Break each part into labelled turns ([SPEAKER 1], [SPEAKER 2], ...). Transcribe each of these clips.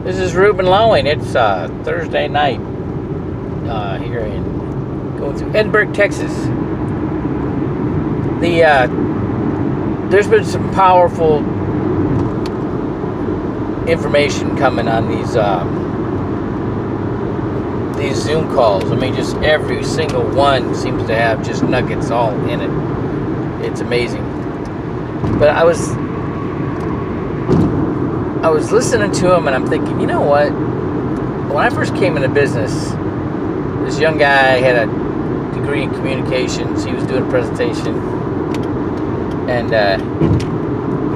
[SPEAKER 1] This is Ruben Lowing. It's Thursday night here in going through Edinburgh, Texas. There's been some powerful information coming on these Zoom calls. I mean, just every single one seems to have just nuggets all in it. It's amazing. But I was listening to them and I'm thinking, you know what? When I first came into business, this young guy had a degree in communications. He was doing a presentation, and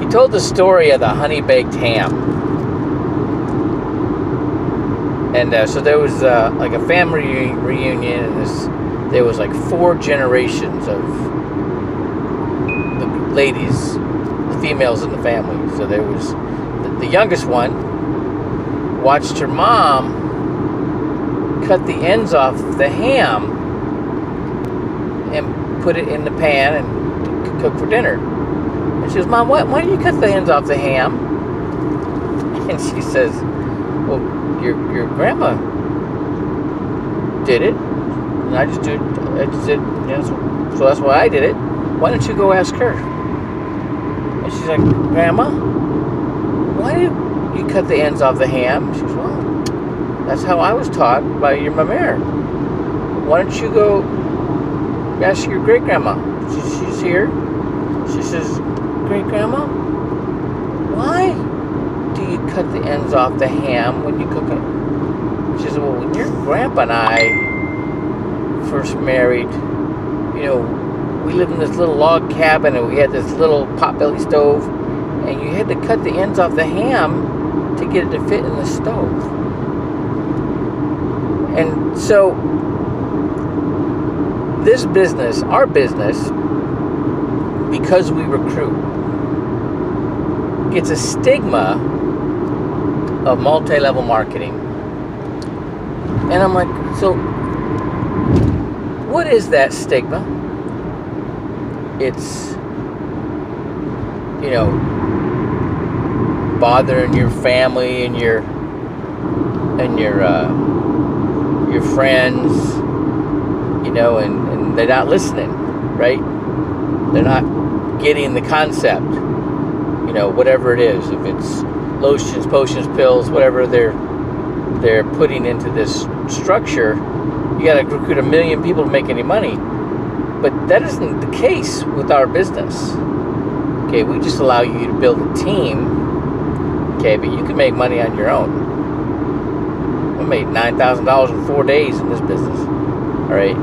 [SPEAKER 1] he told the story of the honey baked ham. And so there was like a family reunion, and there was like 4 generations of the ladies, the females in the family. So there was the youngest one watched her mom cut the ends off the ham and put it in the pan and cook for dinner. And she goes, "Mom, why do you cut the ends off the ham?" And she says, "Well, your grandma did it, and I just did. So that's why I did it. Why don't you go ask her?" And she's like, "Grandma, why did you cut the ends off the ham?" She goes, "Well, that's how I was taught by your mama. Why don't you go ask your great grandma? She's here." She says, "Great grandma, why do you cut the ends off the ham when you cook it?" She says, "Well, when your grandpa and I first married, we lived in this little log cabin and we had this little potbelly stove, and you had to cut the ends off the ham to get it to fit in the stove." And so this business, our business, because we recruit, gets a stigma of multi-level marketing. And I'm like, so what is that stigma? It's, bothering your family and your friends, and they're not listening, right? They're not getting the concept, whatever it is. If it's lotions, potions, pills, whatever they're putting into this structure, you got to recruit 1 million people to make any money. But that isn't the case with our business. Okay, we just allow you to build a team. Okay, but you can make money on your own. I made $9,000 in 4 days in this business. All right,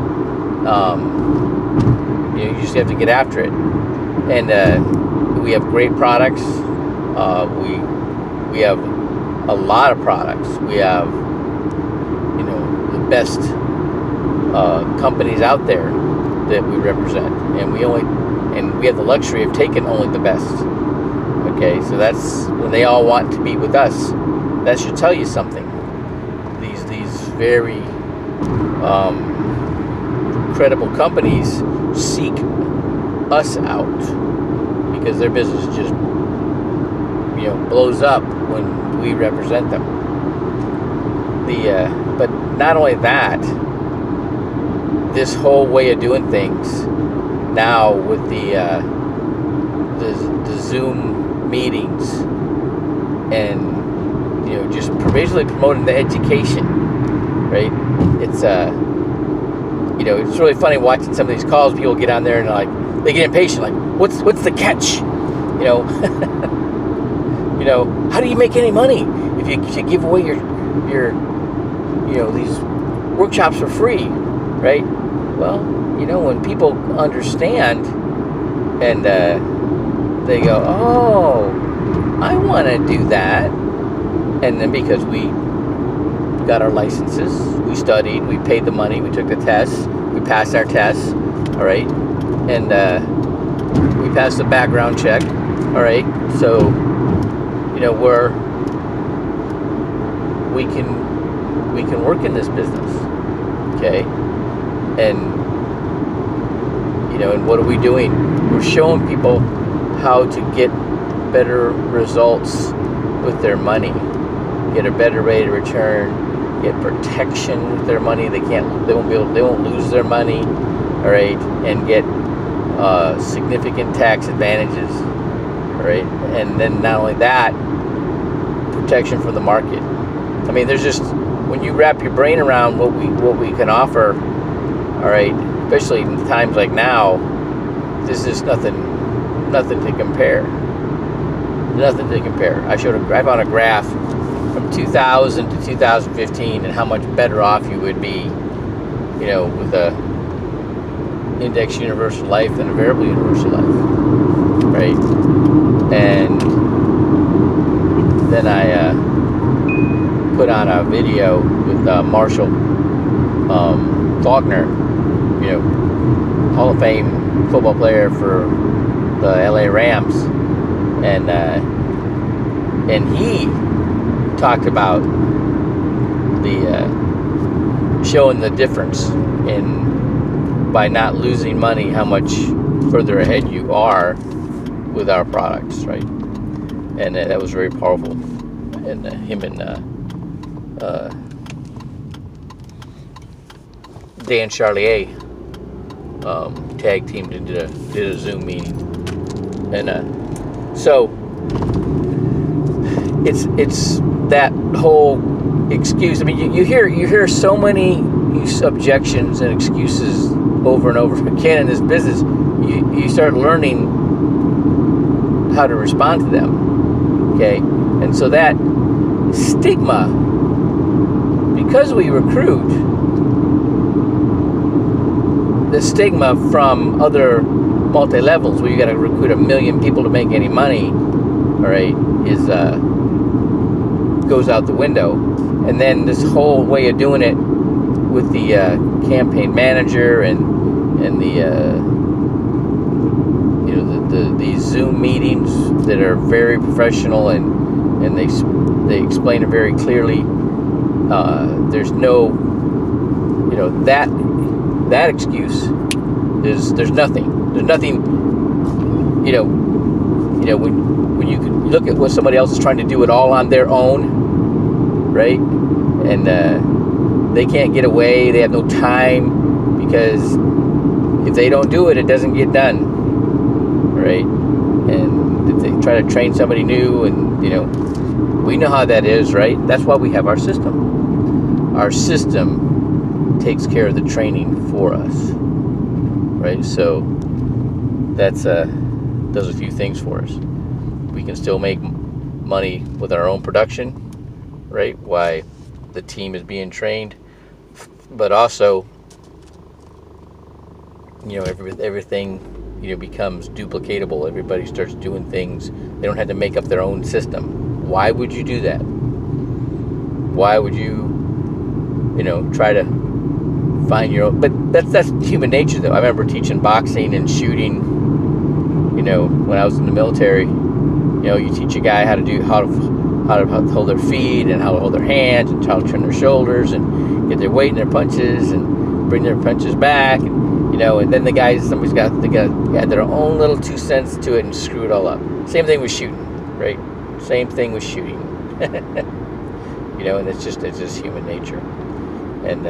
[SPEAKER 1] you just have to get after it. And we have great products. We have a lot of products. We have the best companies out there that we represent, and we have the luxury of taking only the best. Okay, so that's when they all want to be with us. That should tell you something. These very credible companies seek us out because their business just blows up when we represent them. But not only that, this whole way of doing things now with the Zoom meetings and just basically promoting the education, right? It's it's really funny watching some of these calls. People get on there and they get impatient, like, what's the catch? How do you make any money if you give away your these workshops for free, right? Well, when people understand and they go, "Oh, I want to do that," and then because we got our licenses, we studied, we paid the money, we took the tests, we passed our tests, all right, and we passed the background check, all right. So we can work in this business, okay, and and what are we doing? We're showing people how to get better results with their money. get a better rate of return, get protection with their money. They won't lose their money, all right, and get significant tax advantages, all right. And then not only that, protection from the market. I mean, there's just, when you wrap your brain around what we can offer, all right, especially in times like now, this is nothing to compare. Nothing to compare. I found a graph from 2000 to 2015 and how much better off you would be, you know, with a index universal life than a variable universal life, right? And then I put on a video with Marshall Faulkner, you know, Hall of Fame football player for the LA Rams, and he talked about the showing the difference in, by not losing money, how much further ahead you are with our products, right? And that was very powerful. And him and Dan Charlier tag teamed and did a Zoom meeting, and so it's that whole excuse. I mean, you hear so many objections and excuses over and over again in this business. You start learning how to respond to them, okay? And so that stigma, because we recruit, the stigma from other multi-levels where you got to recruit 1 million people to make any money, all right, is goes out the window. And then this whole way of doing it with the campaign manager and the these Zoom meetings that are very professional and they explain it very clearly. There's no, you know, that excuse is, there's nothing, you know, when you can look at what somebody else is trying to do it all on their own, right? And they can't get away, they have no time, because if they don't do it, it doesn't get done, right? And if they try to train somebody new, and, you know, we know how that is, right? That's why we have our system. Our system takes care of the training for us, right? So that's does a few things for us. We can still make money with our own production, right? While the team is being trained, but also, you know, everything, you know, becomes duplicatable. Everybody starts doing things. They don't have to make up their own system. Why would you do that? Why would you, you know, try to find your own? But that's human nature, though. I remember teaching boxing and shooting, you know, when I was in the military. You know, you teach a guy how to hold their feet and how to hold their hands and how to turn their shoulders and get their weight in their punches and bring their punches back. And, you know, and then somebody's got to add their own little 2 cents to it and screw it all up. Same thing with shooting, right? Same thing with shooting. You know, and it's just human nature. And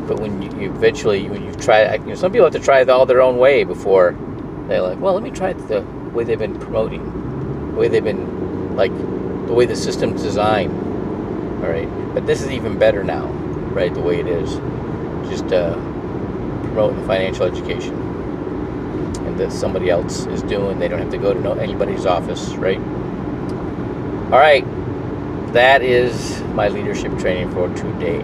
[SPEAKER 1] but when you eventually, when you try, you know, some people have to try all their own way before they're like, well, let me try it the way they've been promoting, the way they've been, like, the way the system's designed, all right? But this is even better now, right, the way it is. Just promoting financial education, and that somebody else is doing. They don't have to go to anybody's office, right? All right, that is my leadership training for today.